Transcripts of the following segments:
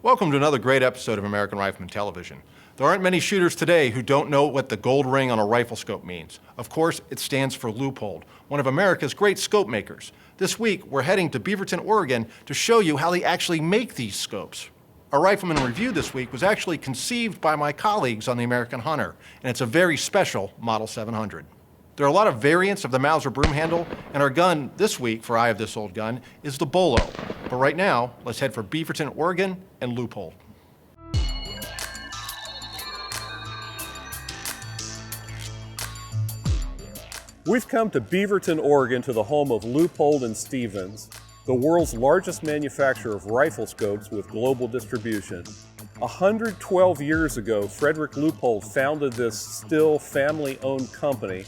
Welcome to another great episode of American Rifleman Television. There aren't many shooters today who don't know what the gold ring on a rifle scope means. Of course, it stands for Leupold, one of America's great scope makers. This week, we're heading to Beaverton, Oregon to show you how they actually make these scopes. Our Rifleman Review this week was actually conceived by my colleagues on the American Hunter, and it's a very special Model 700. There are a lot of variants of the Mauser broom handle, and our gun this week for Eye of This Old Gun is the Bolo. But right now, let's head for Beaverton, Oregon, and Leupold. We've come to Beaverton, Oregon, to the home of Leupold and Stevens, the world's largest manufacturer of rifle scopes with global distribution. 112 years ago, Frederick Leupold founded this still family-owned company,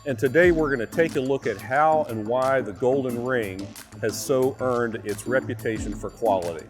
and today we're going to take a look at how and why the Golden Ring has so earned its reputation for quality.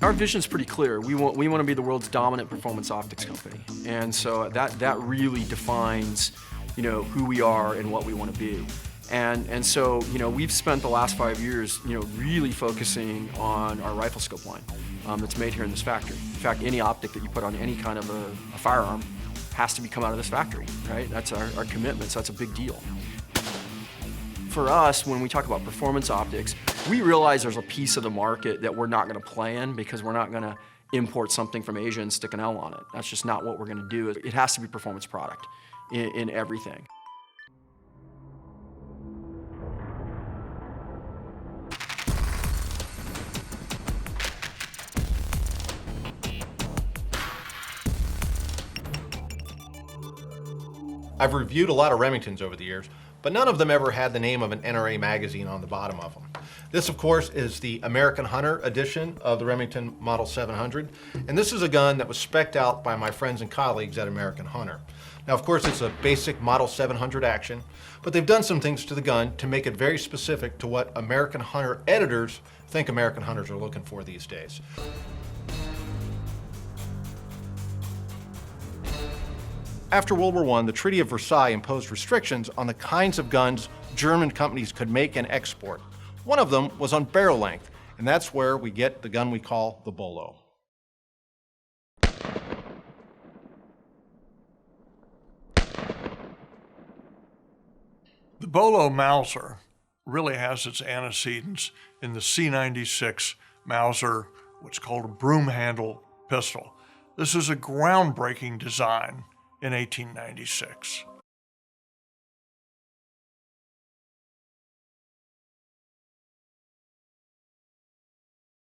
Our vision is pretty clear. We want to be the world's dominant performance optics company, and so that really defines, who we are and what we want to be. And so, we've spent the last 5 years, really focusing on our rifle scope line that's made here in this factory. In fact, any optic that you put on any kind of a firearm has to come out of this factory, right? That's our commitment, so that's a big deal. For us, when we talk about performance optics, we realize there's a piece of the market that we're not going to play in because we're not going to import something from Asia and stick an L on it. That's just not what we're going to do. It has to be performance product in everything. I've reviewed a lot of Remingtons over the years, but none of them ever had the name of an NRA magazine on the bottom of them. This, of course, is the American Hunter edition of the Remington Model 700, and this is a gun that was spec'd out by my friends and colleagues at American Hunter. Now, of course, it's a basic Model 700 action, but they've done some things to the gun to make it very specific to what American Hunter editors think American Hunters are looking for these days. After World War I, the Treaty of Versailles imposed restrictions on the kinds of guns German companies could make and export. One of them was on barrel length, and that's where we get the gun we call the Bolo. The Bolo Mauser really has its antecedents in the C96 Mauser, what's called a broom handle pistol. This is a groundbreaking design in 1896.